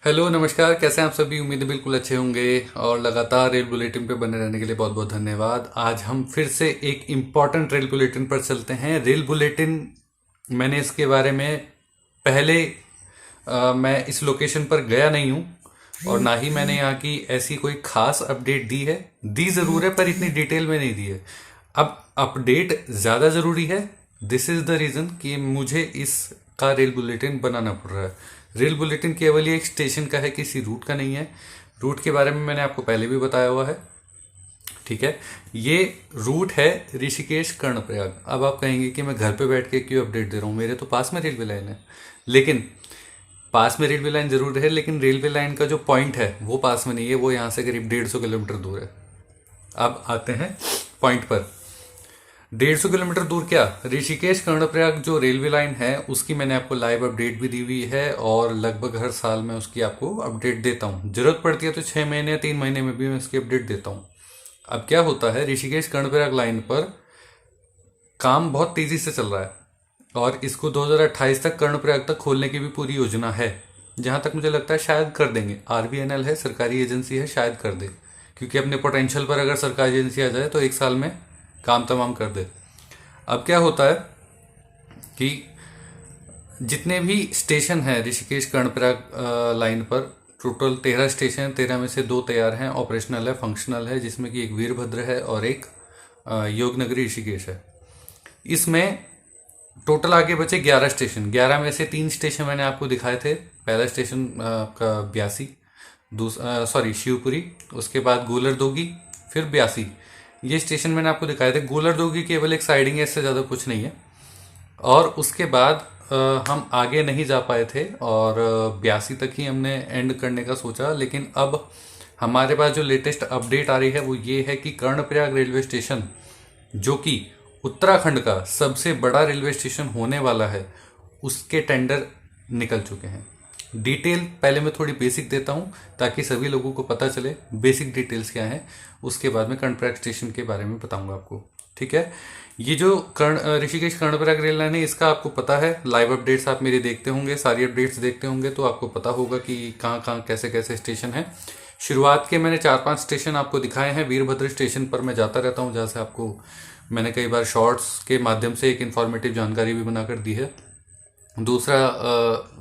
Hello नमस्कार, कैसे हैं आप सभी। उम्मीद है बिल्कुल अच्छे होंगे और लगातार रेल बुलेटिन पे बने रहने के लिए बहुत बहुत धन्यवाद। आज हम फिर से एक इम्पॉर्टेंट रेल बुलेटिन पर चलते हैं। रेल बुलेटिन मैंने इसके बारे में पहले मैं इस लोकेशन पर गया नहीं हूँ और ना ही मैंने यहाँ की ऐसी कोई खास अपडेट दी है। दी ज़रूर है पर इतनी डिटेल में नहीं दी है। अब अपडेट ज़्यादा ज़रूरी है। दिस इज़ द रीज़न कि मुझे इसका रेल बुलेटिन बनाना पड़ रहा है। रेल बुलेटिन केवल ये एक स्टेशन का है, किसी रूट का नहीं है। रूट के बारे में मैंने आपको पहले भी बताया हुआ है, ठीक है। ये रूट है ऋषिकेश कर्णप्रयाग। अब आप कहेंगे कि मैं घर पे बैठ के क्यों अपडेट दे रहा हूँ, मेरे तो पास में रेलवे लाइन है। लेकिन पास में रेलवे लाइन जरूर है, लेकिन रेलवे लाइन का जो पॉइंट है वो पास में नहीं है, वो यहाँ से करीब 150 किलोमीटर दूर है। अब आते हैं पॉइंट पर। 150 किलोमीटर दूर क्या, ऋषिकेश कर्णप्रयाग जो रेलवे लाइन है उसकी मैंने आपको लाइव अपडेट भी दी हुई है और लगभग हर साल मैं उसकी आपको अपडेट देता हूँ। जरूरत पड़ती है तो 6 महीने या 3 महीने में भी मैं इसकी अपडेट देता हूँ। अब क्या होता है, ऋषिकेश कर्णप्रयाग लाइन पर काम बहुत तेजी से चल रहा है और इसको 2028 तक कर्णप्रयाग तक खोलने की भी पूरी योजना है। जहां तक मुझे लगता है शायद कर देंगे। आरबीएनएल है, सरकारी एजेंसी है, शायद कर दे, क्योंकि अपने पोटेंशियल पर अगर सरकारी एजेंसी आ जाए तो 1 साल में काम तमाम कर दे। अब क्या होता है कि जितने भी स्टेशन हैं ऋषिकेश कर्णप्रयाग लाइन पर, टोटल 13 स्टेशन, 13 में से 2 तैयार हैं, ऑपरेशनल है, फंक्शनल है, जिसमें कि एक वीरभद्र है और एक योगनगरी ऋषिकेश है। इसमें टोटल आगे बचे 11 स्टेशन। 11 में से 3 स्टेशन मैंने आपको दिखाए थे। पहला स्टेशन आपका ब्यासी, दूसरा शिवपुरी, उसके बाद गोलरदोगी, फिर ब्यासी। ये स्टेशन मैंने आपको दिखाए थे। गोलरदोगी केवल एक साइडिंग है, इससे ज़्यादा कुछ नहीं है। और उसके बाद हम आगे नहीं जा पाए थे और ब्यासी तक ही हमने एंड करने का सोचा। लेकिन अब हमारे पास जो लेटेस्ट अपडेट आ रही है वो ये है कि कर्णप्रयाग रेलवे स्टेशन, जो कि उत्तराखंड का सबसे बड़ा रेलवे स्टेशन होने वाला है, उसके टेंडर निकल चुके हैं। डिटेल पहले मैं थोड़ी बेसिक देता हूं ताकि सभी लोगों को पता चले बेसिक डिटेल्स क्या हैं। उसके बाद में कर्णप्रयाग स्टेशन के बारे में बताऊंगा आपको, ठीक है। ये जो ऋषिकेश कर्णप्रयाग रेल लाइन है, इसका आपको पता है। लाइव अपडेट्स आप मेरे देखते होंगे, सारी अपडेट्स देखते होंगे, तो आपको पता होगा कि कहाँ कहाँ कैसे कैसे स्टेशन है। शुरुआत के मैंने 4-5 स्टेशन आपको दिखाए हैं। वीरभद्र स्टेशन पर मैं जाता रहता हूँ, जहाँ से आपको मैंने कई बार शॉर्ट्स के माध्यम से एक इन्फॉर्मेटिव जानकारी भी बनाकर दी है। दूसरा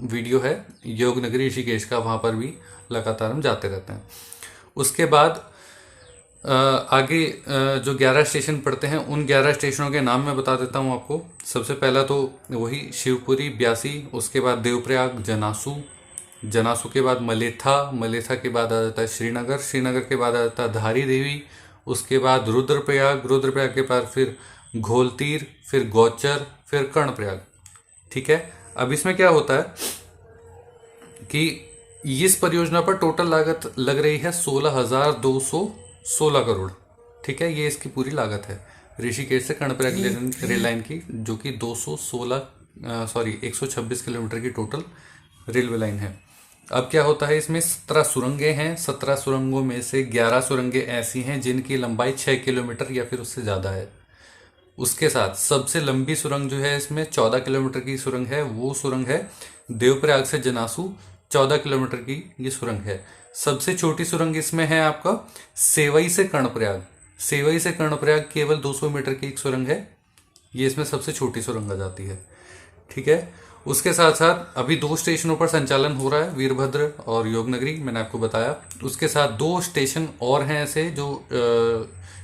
वीडियो है योगनगरी ऋषिकेश का, वहाँ पर भी लगातार हम जाते रहते हैं। उसके बाद आगे जो 11 स्टेशन पड़ते हैं, उन 11 स्टेशनों के नाम मैं बता देता हूँ आपको। सबसे पहला तो वही शिवपुरी, ब्यासी, उसके बाद देवप्रयाग, जनासू, जनासू के बाद मलेथा, मलेथा के बाद आ जाता है श्रीनगर, श्रीनगर के बाद आ जाता है धारी देवी, उसके बाद रुद्रप्रयाग, रुद्रप्रयाग के बाद फिर घोलतीर, फिर गौचर, फिर कर्णप्रयाग, ठीक है। अब इसमें क्या होता है कि इस परियोजना पर टोटल लागत लग रही है 16,216 करोड़, ठीक है। ये इसकी पूरी लागत है ऋषिकेश से कर्णप्रयाग रेल लाइन की, जो कि 126 किलोमीटर की टोटल रेलवे लाइन है। अब क्या होता है, इसमें 17 सुरंगें हैं। 17 सुरंगों में से 11 सुरंगें ऐसी हैं जिनकी लंबाई 6 किलोमीटर या फिर उससे ज़्यादा है। उसके साथ सबसे लंबी सुरंग जो है इसमें 14 किलोमीटर की सुरंग है, वो सुरंग है देवप्रयाग से जनासू, 14 किलोमीटर की ये सुरंग है। सबसे छोटी सुरंग इसमें है आपका सेवई से कर्णप्रयाग। सेवई से कर्णप्रयाग केवल 200 मीटर की एक सुरंग है, ये इसमें सबसे छोटी सुरंग आ जाती है, ठीक है। उसके साथ साथ अभी 2 स्टेशनों पर संचालन हो रहा है, वीरभद्र और योगनगरी, मैंने आपको बताया। उसके साथ 2 स्टेशन और हैं ऐसे जो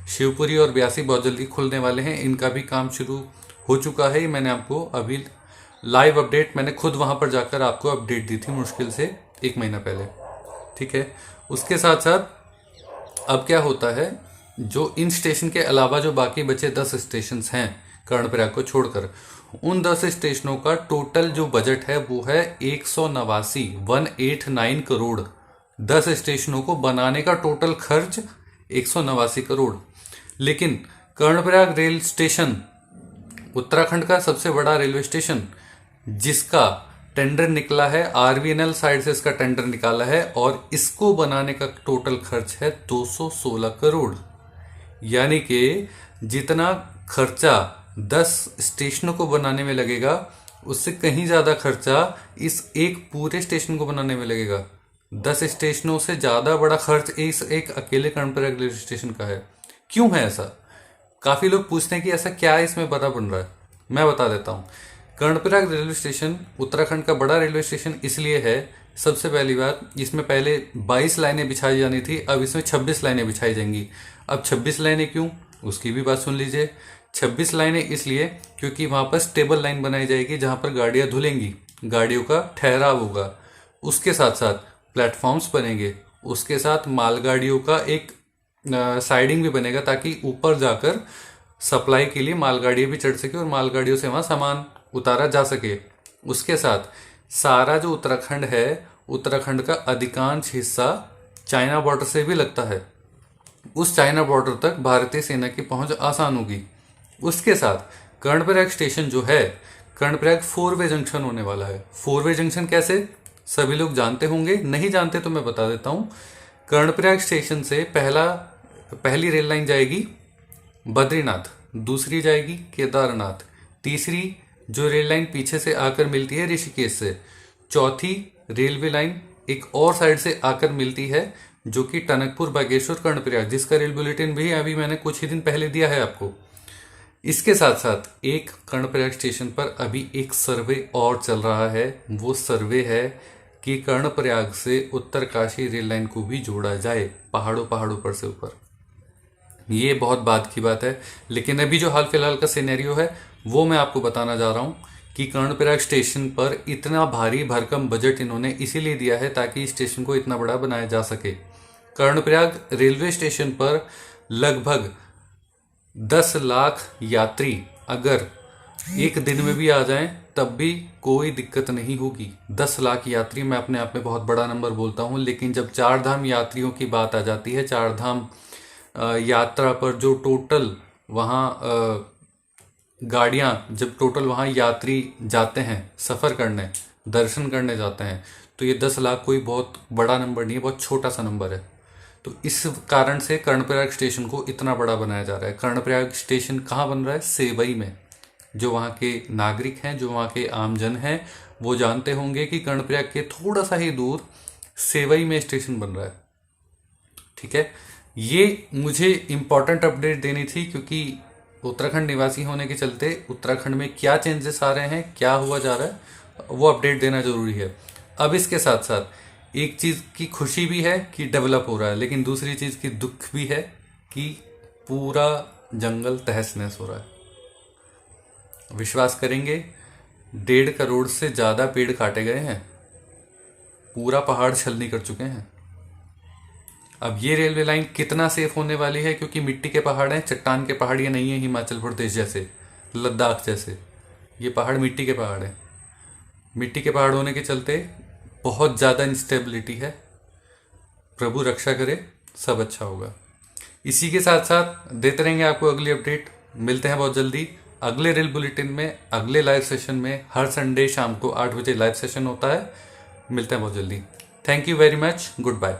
शिवपुरी और ब्यासी बहुत जल्दी खुलने वाले हैं। इनका भी काम शुरू हो चुका है। मैंने आपको अभी लाइव अपडेट, मैंने खुद वहां पर जाकर आपको अपडेट दी थी मुश्किल से 1 महीना पहले, ठीक है। उसके साथ साथ अब क्या होता है, जो इन स्टेशन के अलावा जो बाकी बचे 10 स्टेशन हैं कर्णप्रयाग को छोड़कर, उन 10 स्टेशनों का टोटल जो बजट है वो है 189 करोड़। 10 स्टेशनों को बनाने का टोटल खर्च 189 करोड़। लेकिन कर्णप्रयाग रेल स्टेशन उत्तराखंड का सबसे बड़ा रेलवे स्टेशन, जिसका टेंडर निकला है, आरबीएनएल साइड से इसका टेंडर निकाला है, और इसको बनाने का टोटल खर्च है 216 करोड़। यानी कि जितना खर्चा 10 स्टेशनों को बनाने में लगेगा, उससे कहीं ज्यादा खर्चा इस एक पूरे स्टेशन को बनाने में लगेगा। 10 स्टेशनों से ज़्यादा बड़ा खर्च इस एक अकेले कर्णप्रयाग रेलवे स्टेशन का है। क्यों है ऐसा? काफ़ी लोग पूछते हैं कि ऐसा क्या है इसमें बड़ा बन रहा है। मैं बता देता हूँ। कर्णप्रयाग रेलवे स्टेशन उत्तराखंड का बड़ा रेलवे स्टेशन इसलिए है, सबसे पहली बात, इसमें पहले 22 लाइनें बिछाई जानी थी, अब इसमें 26 लाइनें बिछाई जाएंगी। अब 26 लाइनें क्यों, उसकी भी बात सुन लीजिए। 26 लाइनें इसलिए क्योंकि वहाँ पर स्टेबल लाइन बनाई जाएगी जहाँ पर गाड़ियाँ धुलेंगी, गाड़ियों का ठहराव होगा। उसके साथ साथ प्लेटफॉर्म्स बनेंगे, उसके साथ मालगाड़ियों का एक साइडिंग भी बनेगा ताकि ऊपर जाकर सप्लाई के लिए मालगाड़ियाँ भी चढ़ सके और मालगाड़ियों से वहाँ सामान उतारा जा सके। उसके साथ सारा जो उत्तराखंड है, उत्तराखंड का अधिकांश हिस्सा चाइना बॉर्डर से भी लगता है। उस चाइना बॉर्डर तक भारतीय सेना की पहुंच आसान होगी। उसके साथ कर्णप्रयाग स्टेशन जो है, कर्णप्रयाग 4 वे जंक्शन होने वाला है। 4 वे जंक्शन कैसे, सभी लोग जानते होंगे, नहीं जानते तो मैं बता देता हूं। कर्णप्रयाग स्टेशन से पहली रेल लाइन जाएगी बद्रीनाथ, दूसरी जाएगी केदारनाथ, तीसरी जो रेल लाइन पीछे से आकर मिलती है ऋषिकेश से, चौथी रेलवे लाइन एक और साइड से आकर मिलती है जो कि टनकपुर, बागेश्वर, कर्णप्रयाग, जिसका रेल बुलेटिन भी अभी मैंने कुछ ही दिन पहले दिया है आपको। इसके साथ साथ एक कर्णप्रयाग स्टेशन पर अभी एक सर्वे और चल रहा है। वो सर्वे है कि कर्णप्रयाग से उत्तरकाशी रेल लाइन को भी जोड़ा जाए, पहाड़ों पर से ऊपर। ये बहुत बाद की बात है, लेकिन अभी जो हाल फिलहाल का सिनेरियो है वो मैं आपको बताना जा रहा हूँ कि कर्णप्रयाग स्टेशन पर इतना भारी भरकम बजट इन्होंने इसीलिए दिया है ताकि इस स्टेशन को इतना बड़ा बनाया जा सके। कर्णप्रयाग रेलवे स्टेशन पर लगभग 10 लाख यात्री अगर एक दिन में भी आ जाएं तब भी कोई दिक्कत नहीं होगी। 10 लाख यात्री मैं अपने आप में बहुत बड़ा नंबर बोलता हूं, लेकिन जब 4 धाम यात्रियों की बात आ जाती है, 4 धाम यात्रा पर जो टोटल वहाँ गाड़ियाँ, जब टोटल वहाँ यात्री जाते हैं सफ़र करने, दर्शन करने जाते हैं, तो ये 10 लाख कोई बहुत बड़ा नंबर नहीं है, बहुत छोटा सा नंबर है। तो इस कारण से कर्णप्रयाग स्टेशन को इतना बड़ा बनाया जा रहा है। कर्णप्रयाग स्टेशन कहाँ बन रहा है? सेवई में। जो वहाँ के नागरिक हैं, जो वहाँ के आमजन हैं, वो जानते होंगे कि कर्णप्रयाग के थोड़ा सा ही दूर सेवई में स्टेशन बन रहा है। ठीक है, ये मुझे इम्पॉर्टेंट अपडेट देनी थी क्योंकि उत्तराखंड निवासी होने के चलते उत्तराखंड में क्या चेंजेस आ रहे हैं, क्या हुआ जा रहा है, वो अपडेट देना जरूरी है। अब इसके साथ साथ एक चीज़ की खुशी भी है कि डेवलप हो रहा है, लेकिन दूसरी चीज़ की दुख भी है कि पूरा जंगल तहस नहस हो रहा है। विश्वास करेंगे, 1.5 करोड़ से ज़्यादा पेड़ काटे गए हैं, पूरा पहाड़ छलनी कर चुके हैं। अब ये रेलवे लाइन कितना सेफ होने वाली है, क्योंकि मिट्टी के पहाड़ हैं, चट्टान के पहाड़ ये नहीं है हिमाचल प्रदेश जैसे, लद्दाख जैसे। ये पहाड़ मिट्टी के पहाड़ हैं। मिट्टी के पहाड़ होने के चलते बहुत ज़्यादा इंस्टेबिलिटी है। प्रभु रक्षा करे, सब अच्छा होगा। इसी के साथ साथ देते रहेंगे आपको अगली अपडेट। मिलते हैं बहुत जल्दी अगले रेल बुलेटिन में, अगले लाइव सेशन में। हर संडे शाम को 8 बजे लाइव सेशन होता है। मिलते हैं बहुत जल्दी। Thank you very much, good bye.